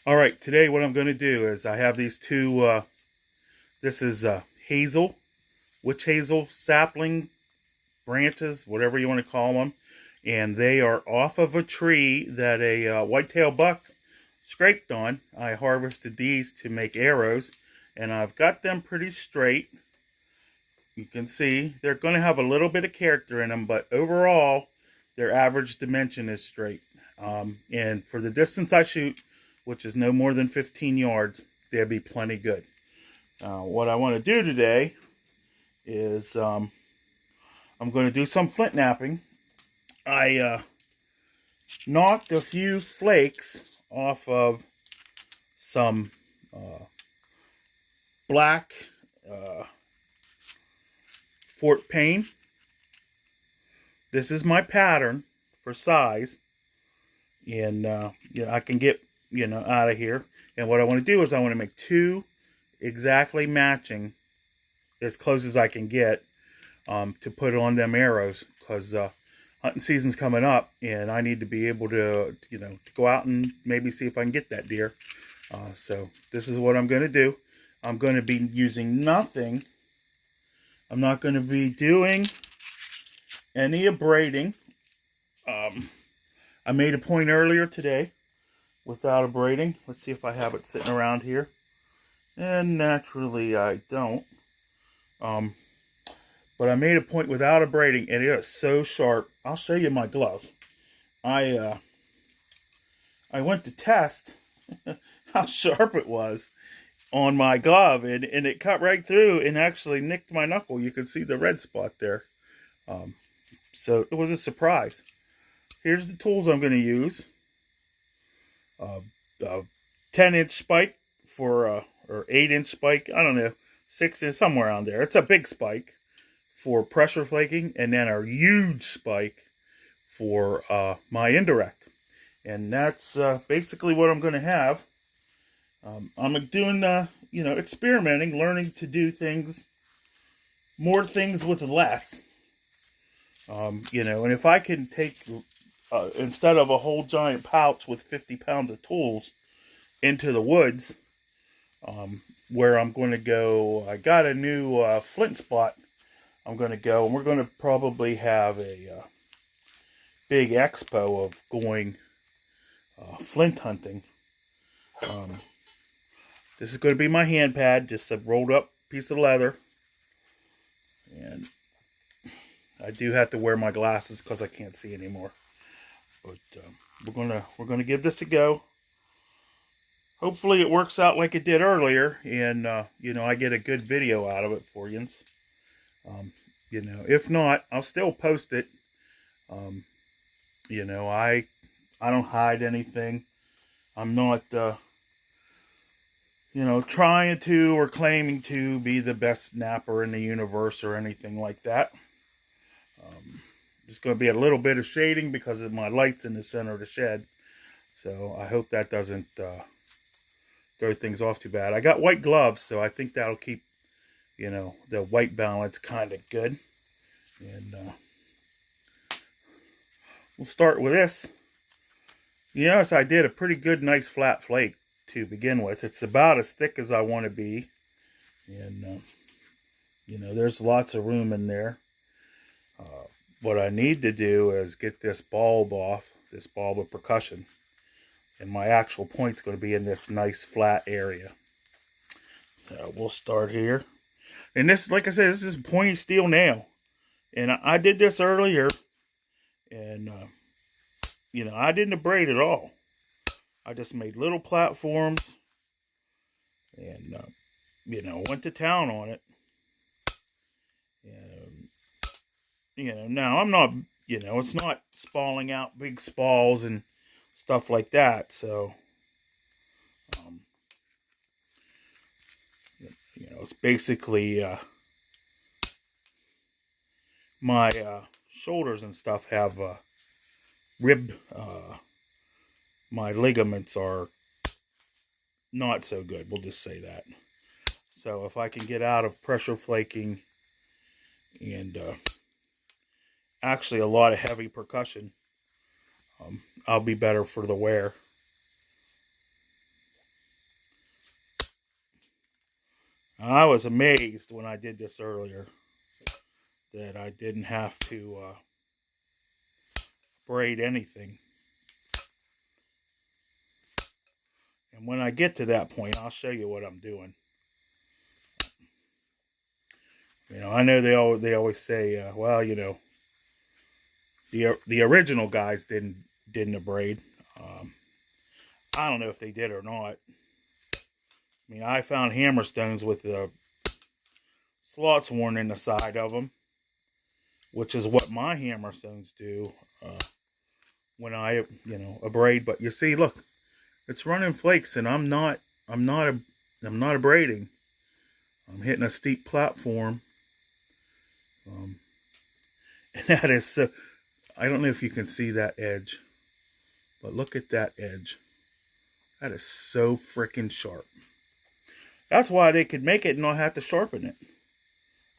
All right, today what I'm going to do is I have these two, this is hazel, witch hazel sapling branches, whatever you want to call them. And they are off of a tree that a whitetail buck scraped on. I harvested these to make arrows, and I've got them pretty straight. You can see they're going to have a little bit of character in them, but overall, their average dimension is straight. And for the distance I shoot, which is no more than 15 yards, they'll be plenty good. What I want to do today is I'm going to do some flint knapping. I knocked a few flakes off of some black Fort Payne. This is my pattern for size, and I can get out of here. And what I want to do is I want to make two exactly matching, as close as I can get, to put on them arrows, because hunting season's coming up, and I need to be able to to go out and maybe see if I can get that deer. So this is what I'm going to do. I'm going to be using nothing. I'm not going to be doing any abraiding. I made a point earlier today without abraiding. Let's see if I have it sitting around here. And naturally I don't. But I made a point without abraiding, and it is so sharp. I'll show you my glove. I went to test how sharp it was on my glove, and it cut right through and actually nicked my knuckle. You can see the red spot there. So it was a surprise. Here's the tools I'm going to use. A 10-inch spike for, or 8-inch spike, I don't know, 6-inch, somewhere around there. It's a big spike for pressure flaking, and then a huge spike for my indirect. And that's basically what I'm going to have. I'm doing, experimenting, learning to do more things with less. And if I can take, instead of a whole giant pouch with 50 pounds of tools into the woods, where I'm going to go, I got a new Flint spot. I'm going to go, and we're going to probably have a big expo of going flint hunting. This is going to be my hand pad, just a rolled up piece of leather. And I do have to wear my glasses because I can't see anymore. But we're gonna give this a go. Hopefully it works out like it did earlier, and I get a good video out of it for you. If not, I'll still post it. I don't hide anything. I'm not trying to or claiming to be the best snapper in the universe or anything like that. There's going to be a little bit of shading because of my lights in the center of the shed. So I hope that doesn't throw things off too bad. I got white gloves, so I think that'll keep, the white balance kind of good. And we'll start with this. Yes, I did a pretty good, nice flat flake to begin with. It's about as thick as I want to be. And, there's lots of room in there. What I need to do is get this bulb off, this bulb of percussion. And my actual point's going to be in this nice flat area. We'll start here. And this, like I said, this is a pointy steel nail. And I did this earlier. And, I didn't abrade at all. I just made little platforms. And, went to town on it. And, now I'm not, it's not spalling out big spalls and stuff like that. So, it's basically, my shoulders and stuff have rib, my ligaments are not so good. We'll just say that. So if I can get out of pressure flaking and actually a lot of heavy percussion, I'll be better for the wear. I was amazed when I did this earlier that I didn't have to braid anything. And when I get to that point, I'll show you what I'm doing. You know, I know they always say, well, you know, the original guys didn't abrade. I don't know if they did or not. I mean, I found hammerstones with the slots worn in the side of them, which is what my hammerstones do when I, you know, abrade. But you see, look, it's running flakes, and I'm not abrading. I'm hitting a steep platform, and that is so. I don't know if you can see that edge, but look at that edge. That is so freaking sharp. That's why they could make it and not have to sharpen it.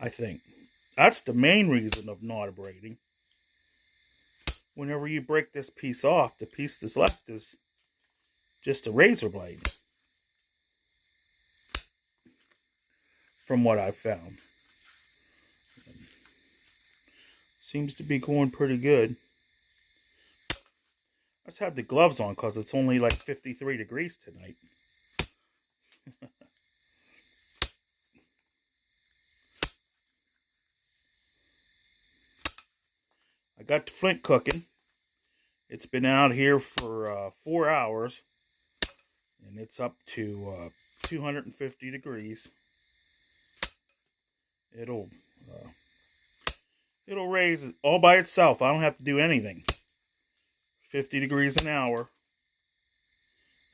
I think that's the main reason of not abrading. Whenever you break this piece off, the piece that's left is just a razor blade. From what I've found. Seems to be going pretty good. I just have the gloves on because it's only like 53 degrees tonight. I got the flint cooking. It's been out here for 4 hours. And it's up to 250 degrees. It'll raise all by itself. I don't have to do anything. 50 degrees an hour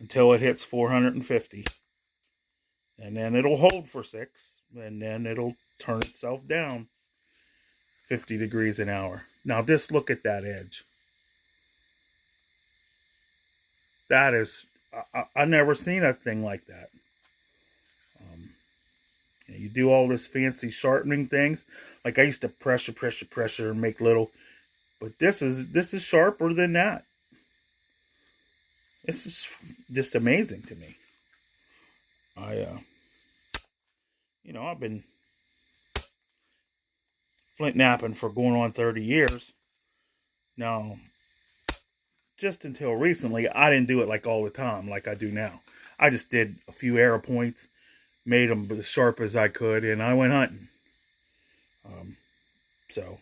until it hits 450. And then it'll hold for 6. And then it'll turn itself down 50 degrees an hour. Now just look at that edge. That is, I've never seen a thing like that. You do all this fancy sharpening things. Like I used to pressure and make little. But this is sharper than that. This is just amazing to me. You know, I've been flint knapping for going on 30 years. Now, just until recently, I didn't do it like all the time like I do now. I just did a few arrow points, made them as sharp as I could, and I went hunting. So,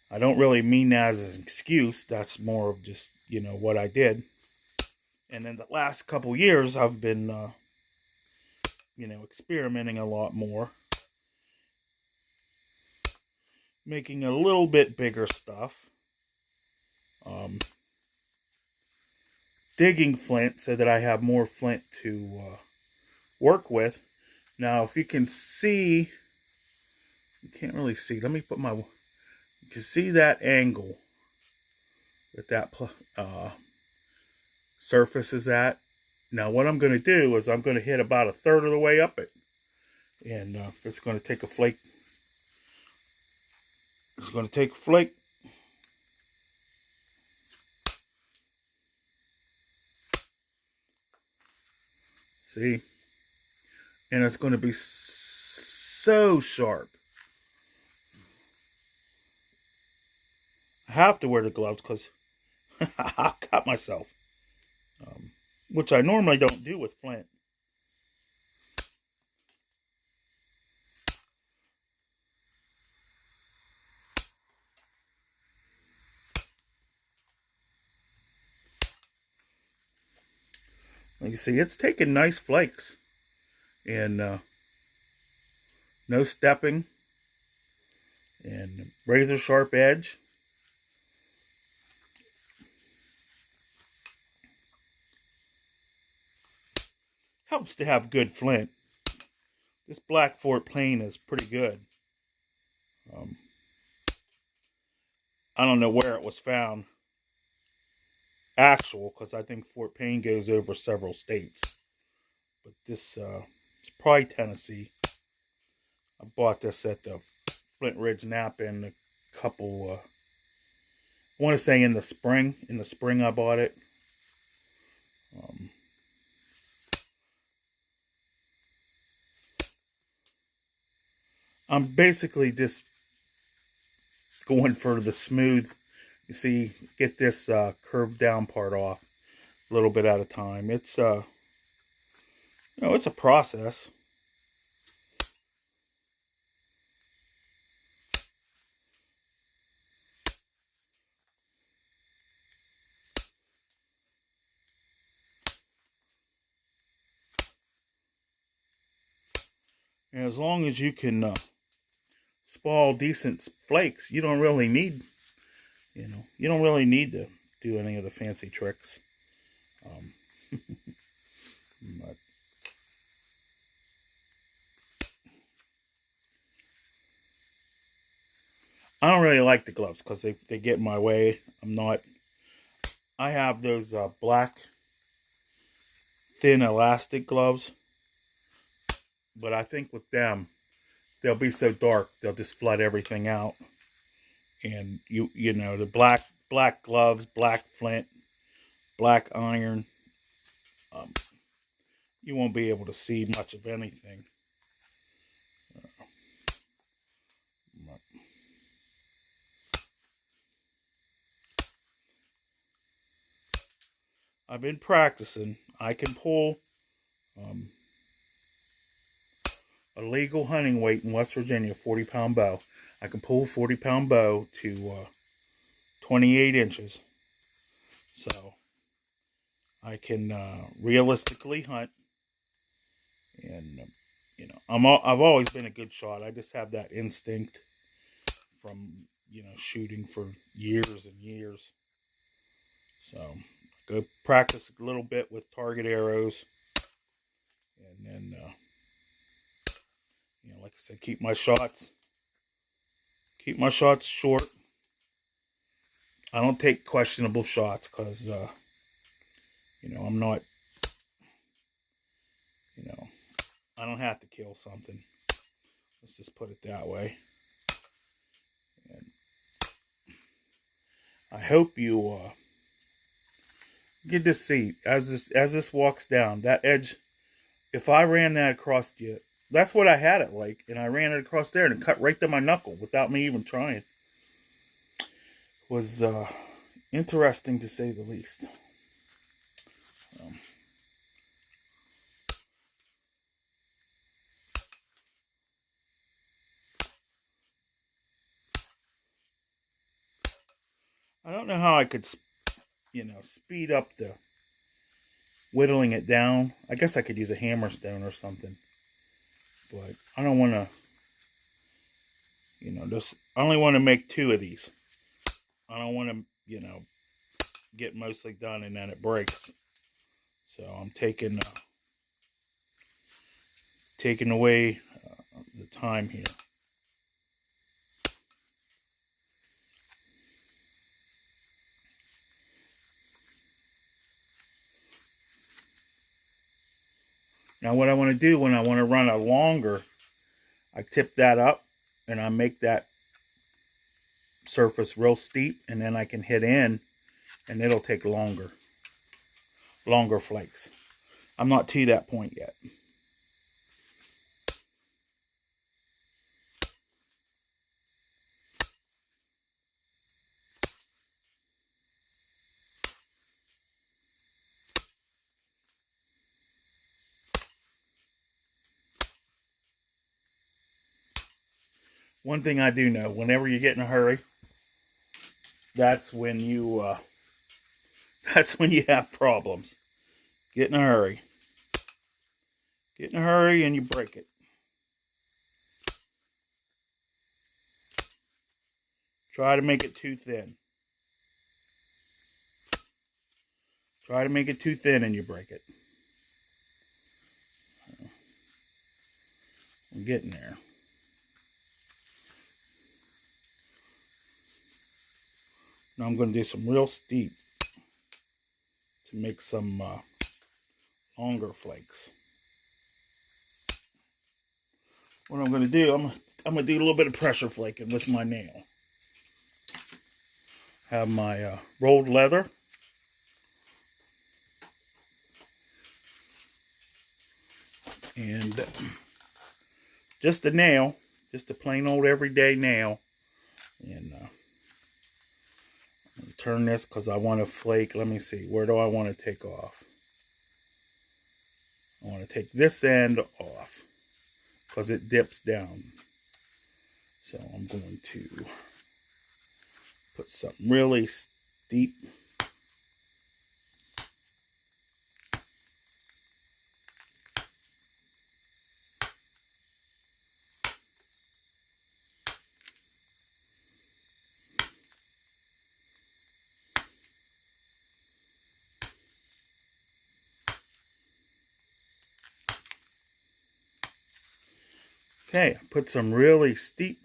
I don't really mean that as an excuse. That's more of just, you know, what I did. And in the last couple years, I've been, you know, experimenting a lot more. Making a little bit bigger stuff. Digging flint so that I have more flint to work with. Now, if you can see, you can't really see. Let me put my, you can see that angle that surface is at. Now, what I'm going to do is I'm going to hit about 1/3 of the way up it. And it's going to take a flake. It's going to take a flake. See? And it's going to be so sharp. I have to wear the gloves because I'll cut myself. Which I normally don't do with flint. Like you see, it's taking nice flakes. And no stepping. And razor sharp edge. Helps to have good flint. This black Fort Payne is pretty good. I don't know where it was found. Actual, because I think Fort Payne goes over several states. But this is probably Tennessee. I bought this at the Flint Ridge Knapping a couple, I want to say in the spring. In the spring I bought it. I'm basically just going for the smooth. You see, get this curved down part off a little bit at a time. It's it's a process. And as long as you can spall decent flakes, you don't really need, you don't really need to do any of the fancy tricks. But I don't really like the gloves because they get in my way. I have those black thin elastic gloves, but I think with them, they'll be so dark, they'll just flood everything out. And the black gloves, black flint, black iron, you won't be able to see much of anything. I've been practicing. I can pull a legal hunting weight in West Virginia, 40-pound bow. I can pull a 40-pound bow to 28 inches. So I can realistically hunt. And, I've always been a good shot. I just have that instinct from, shooting for years and years. So go practice a little bit with target arrows. And then, like I said, keep my shots short. I don't take questionable shots because, I'm not, I don't have to kill something. Let's just put it that way. And I hope you get to see as this walks down that edge. If I ran that across you, that's what I had it like, and I ran it across there and it cut right to my knuckle without me even trying. It was interesting to say the least. I don't know how I could, speed up the whittling it down. I guess I could use a hammer stone or something. But I don't want to, I only want to make 2 of these. I don't want to, get mostly done and then it breaks. So I'm taking away the time here. Now what I want to do when I want to run a longer, I tip that up and I make that surface real steep, and then I can hit in and it'll take longer flakes. I'm not to that point yet. One thing I do know, whenever you get in a hurry, that's when you have problems. Get in a hurry. Get in a hurry and you break it. Try to make it too thin. Try to make it too thin and you break it. I'm getting there. Now I'm going to do some real steep to make some longer flakes. What I'm going to do, I'm going to do a little bit of pressure flaking with my nail. Have my rolled leather. And just a nail, Just a plain old everyday nail. And I'm gonna turn this because I want to flake. Let me see. Where do I want to take off? I want to take this end off because it dips down. So I'm going to put something really steep. Okay, I put some really steep.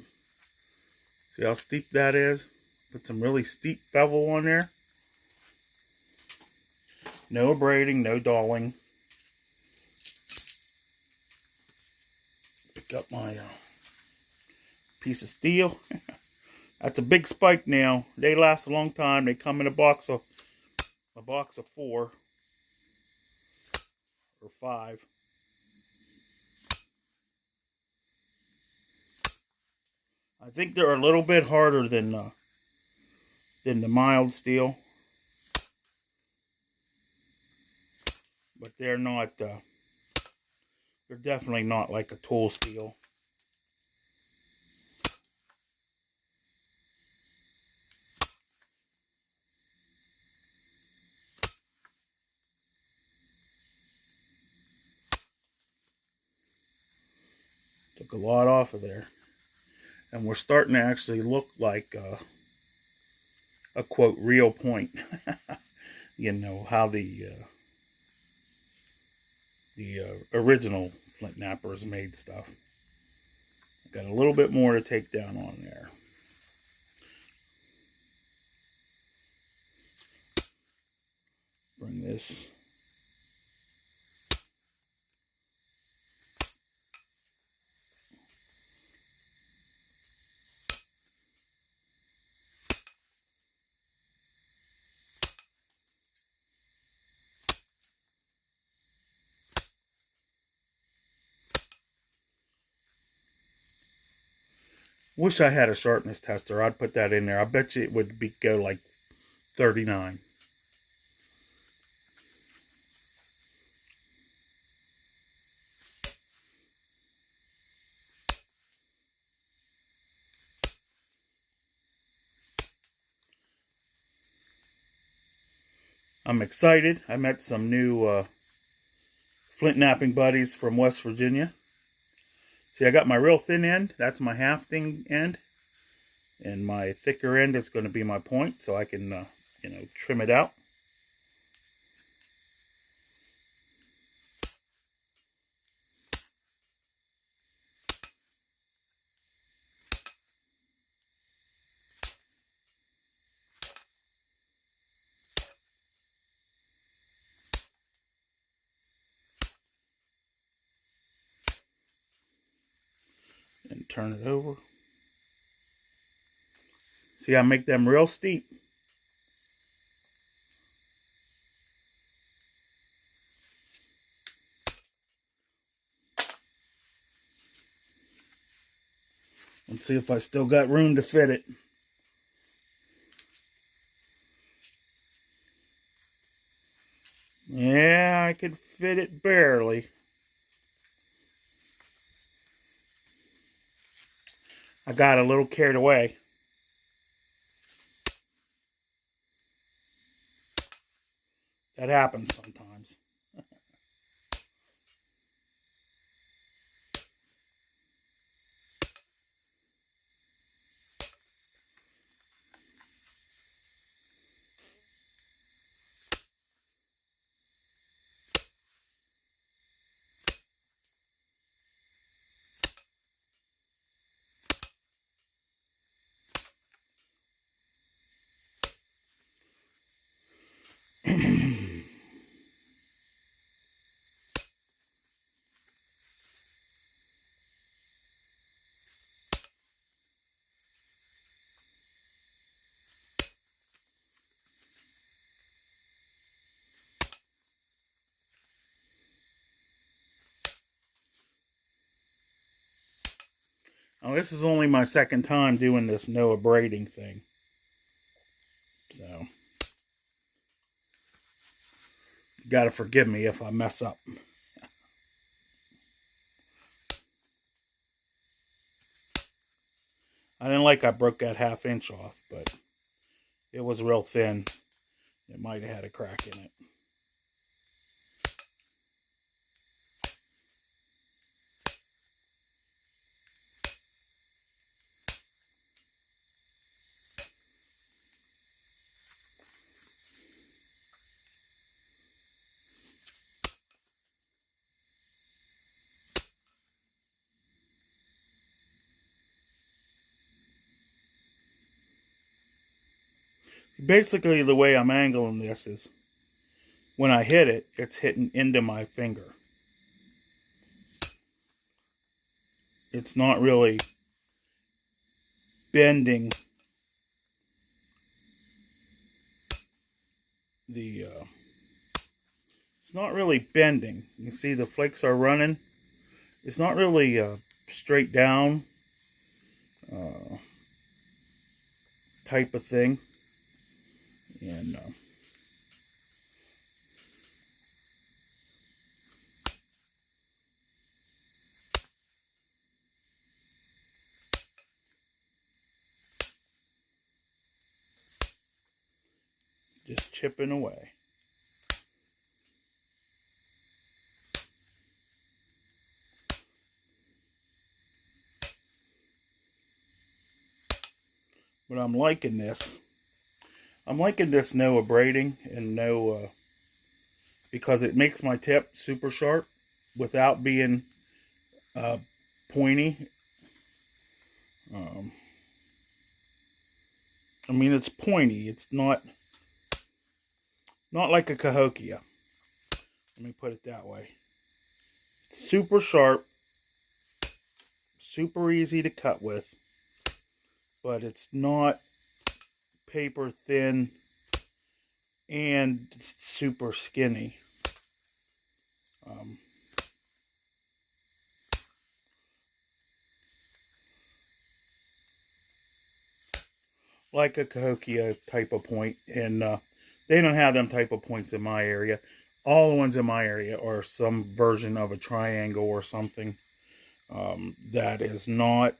See how steep that is? Put some really steep bevel on there. No abraiding, no dulling. Pick up my piece of steel. That's a big spike nail. They last a long time. They come in a box of 4 or 5. I think they're a little bit harder than the mild steel, but they're not. They're definitely not like a tool steel. Took a lot off of there, and we're starting to actually look like a quote real point. You know how the original flint knappers made stuff. Got a little bit more to take down on there. Bring this. Wish I had a sharpness tester. I'd put that in there. I bet you it would go like 39. I'm excited. I met some new flint knapping buddies from West Virginia. See, I got my real thin end. That's my hafting end. And my thicker end is going to be my point, so I can, trim it out. And turn it over. See, I make them real steep. Let's see if I still got room to fit it. Yeah, I could fit it barely. I got a little carried away. That happens sometimes. Now, this is only my second time doing this no abraiding thing. So, you gotta forgive me if I mess up. I didn't like I broke that 1/2 inch off, but it was real thin. It might have had a crack in it. Basically, the way I'm angling this is when I hit it, it's hitting into my finger. It's not really bending the it's not really bending. You see the flakes are running. It's not really straight down type of thing. And just chipping away. But I'm liking this. I'm liking this no abraiding and no because it makes my tip super sharp without being pointy. I mean, it's pointy. It's not like a cahokia. Let me put it that way. Super sharp, super easy to cut with, but it's not paper thin and super skinny. Like a cahokia type of point, and they don't have them type of points in my area. All the ones in my area are some version of a triangle or something that is not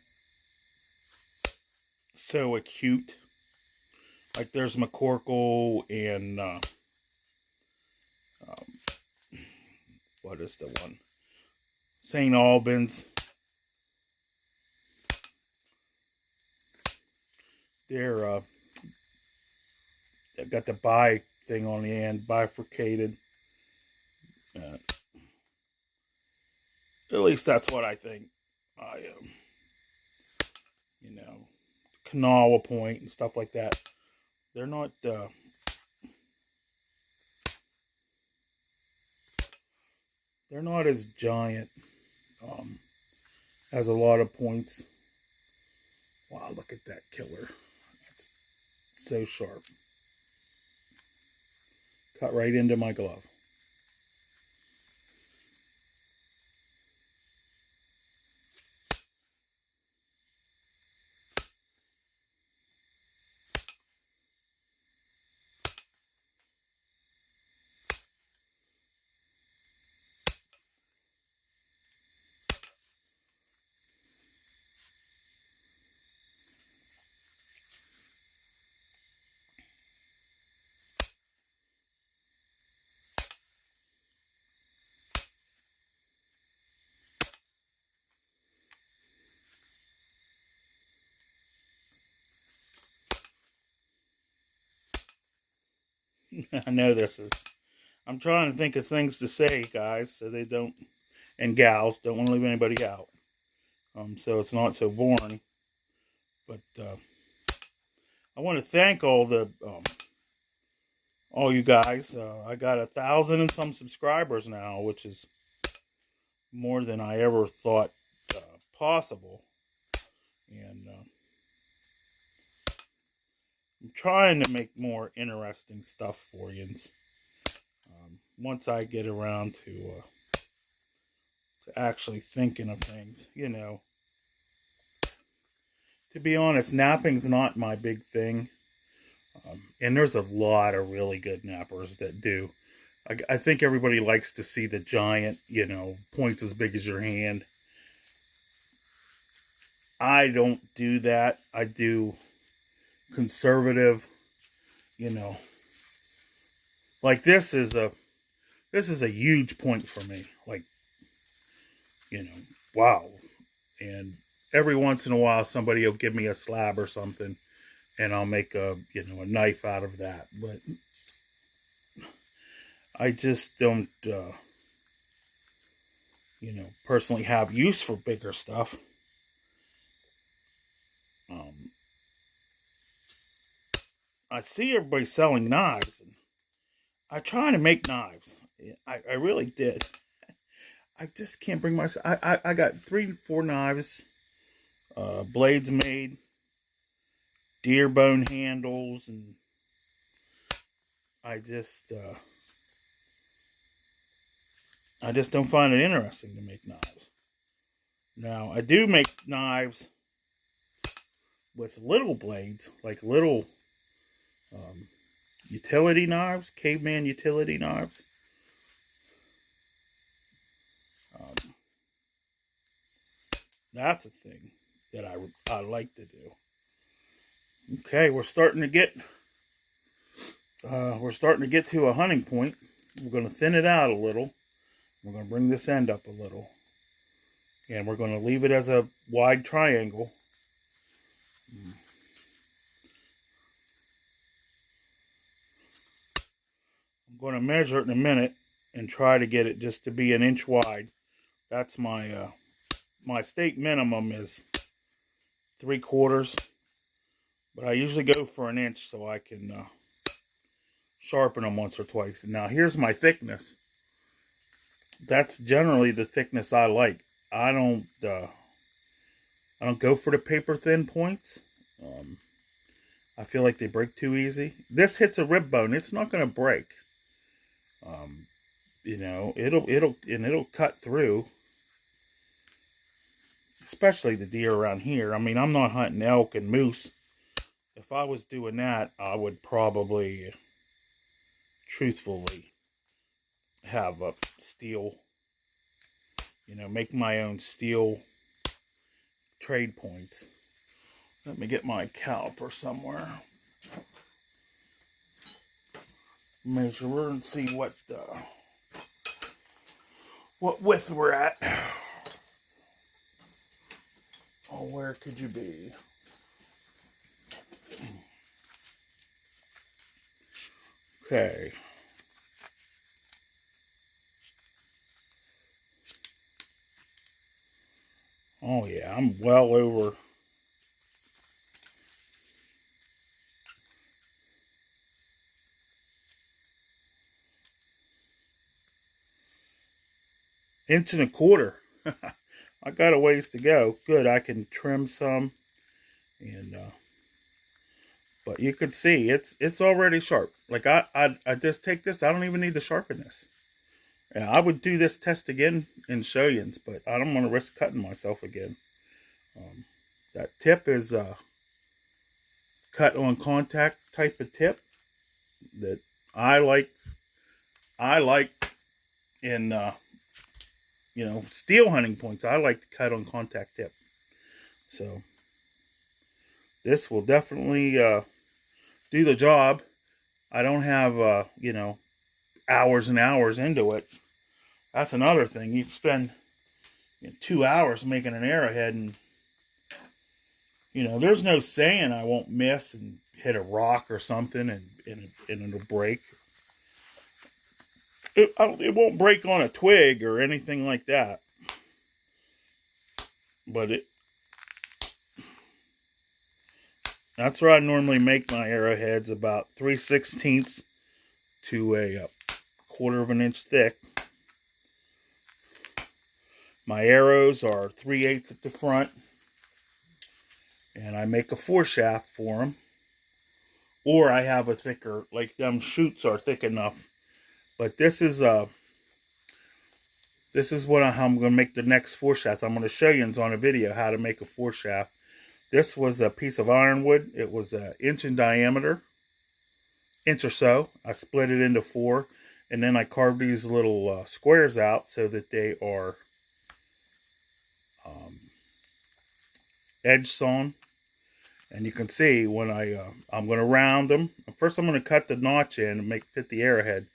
so acute. Like there's McCorkle and what is the one? St. Albans. They've got the bi thing on the end, bifurcated. At least that's what I think. You know, Kanawha Point and stuff like that. They're not. They're not as giant as a lot of points. Wow, look at that killer. That's so sharp. Cut right into my glove. I know this is. I'm trying to think of things to say, guys, so they don't, and gals, don't want to leave anybody out. So it's not so boring. But I want to thank all you guys. I got 1,000 and some subscribers now, which is more than I ever thought possible. And I'm trying to make more interesting stuff for you. Once I get around to actually thinking of things, you know. To be honest, knapping's not my big thing. And there's a lot of really good nappers that do. I think everybody likes to see the giant, you know, points as big as your hand. I don't do that. I do conservative, you know. Like this is a huge point for me. Like, you know, wow. And every once in a while somebody will give me a slab or something and I'll make a, you know, a knife out of that. But I just don't, you know, personally have use for bigger stuff. I see everybody selling knives. And I try to make knives. I really did. I just can't bring myself. I got 3-4 knives, blades made, deer bone handles, and I just don't find it interesting to make knives. Now I do make knives with little blades, like little utility knives, caveman utility knives. That's a thing that I like to do. Okay, we're starting to get to a hunting point. We're going to thin it out a little. We're going to bring this end up a little, and we're going to leave it as a wide triangle. I'm going to measure it in a minute and try to get it just to be 1 inch wide. That's my my state minimum is 3/4, but I usually go for 1 inch so I can sharpen them once or twice. Now here's my thickness. That's generally the thickness I like. I don't go for the paper thin points. I feel like they break too easy. This hits a rib bone, it's not going to break. You know, it'll cut through. Especially the deer around here. I mean, I'm not hunting elk and moose. If I was doing that, I would probably, truthfully, have a steel, you know, make my own steel trade points. Let me get my caliper somewhere. Measure and see what width we're at. Oh, where could you be? Okay. Oh yeah, I'm well over. Inch and a quarter. I got a ways to go. Good, I can trim some, and but you could see it's already sharp. Like I just take this. I don't even need to sharpen this. And I would do this test again in show-ins, but I don't want to risk cutting myself again. That tip is cut on contact type of tip that I like. I like in you know, steel hunting points. I like to cut on contact tip. So this will definitely do the job. I don't have you know, hours and hours into it. That's another thing. You spend 2 hours making an arrowhead, and you know, there's no saying I won't miss and hit a rock or something and it'll break. It won't break on a twig or anything like that. But that's where I normally make my arrowheads, about 3/16 to a 1/4 of an inch thick. My arrows are 3/8 at the front, and I make a foreshaft for them. Or I have a thicker, like them shoots are thick enough. But this is what I'm going to make the next foreshaft. I'm going to show you on a video how to make a foreshaft This was a piece of ironwood. It was an inch in diameter, inch or so. I split it into 4, and then I carved these little squares out so that they are edge sawn. And you can see when I'm going to round them. First I'm going to cut the notch in and fit the arrowhead.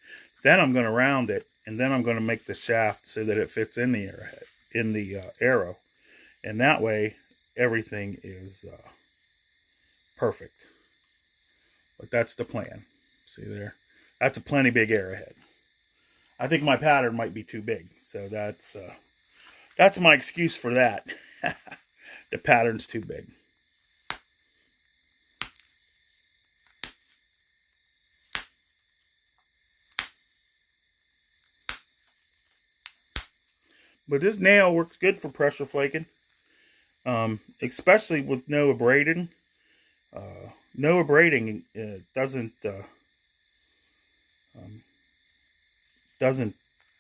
Then I'm going to round it, and then I'm going to make the shaft so that it fits in the arrowhead, in the arrow. And that way everything is perfect. But that's the plan. See there? That's a plenty big arrowhead. I think my pattern might be too big, so that's my excuse for that. The pattern's too big. But this nail works good for pressure flaking, especially with no abraiding. No abraiding doesn't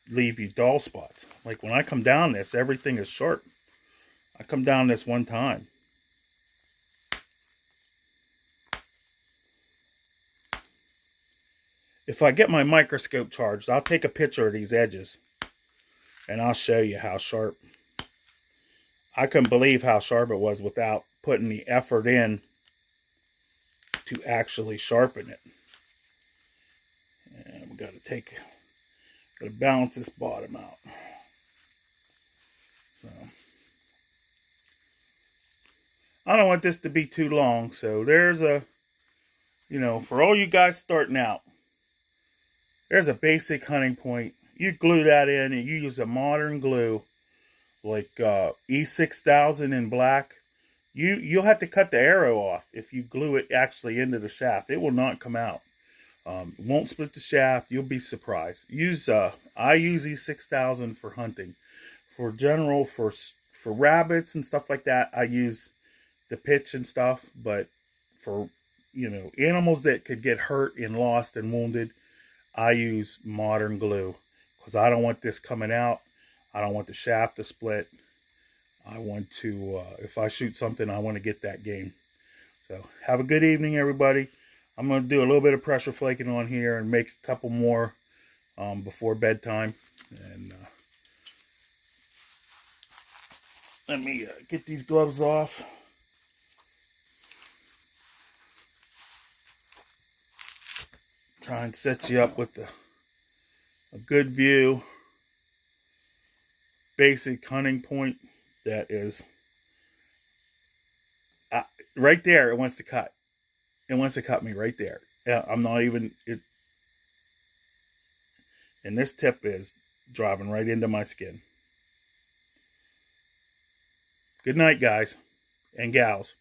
leave you dull spots. Like when I come down this, everything is sharp. I come down this one time. If I get my microscope charged, I'll take a picture of these edges and I'll show you how sharp. I couldn't believe how sharp it was without putting the effort in to actually sharpen it. And we gotta balance this bottom out. So I don't want this to be too long, so there's for all you guys starting out, there's a basic hunting point. You glue that in, and you use a modern glue like E6000 in black. You'll have to cut the arrow off if you glue it actually into the shaft. It will not come out. It won't split the shaft. You'll be surprised. I use E6000 for hunting. For rabbits and stuff like that, I use the pitch and stuff. But for animals that could get hurt and lost and wounded, I use modern glue. Because I don't want this coming out. I don't want the shaft to split. I want to, if I shoot something, I want to get that game. So have a good evening, everybody. I'm going to do a little bit of pressure flaking on here and make a couple more before bedtime. And let me get these gloves off. Try and set you up with a good view, basic hunting point that is right there. It wants to cut. It wants to cut me right there. I'm not even and this tip is driving right into my skin. Good night, guys and gals.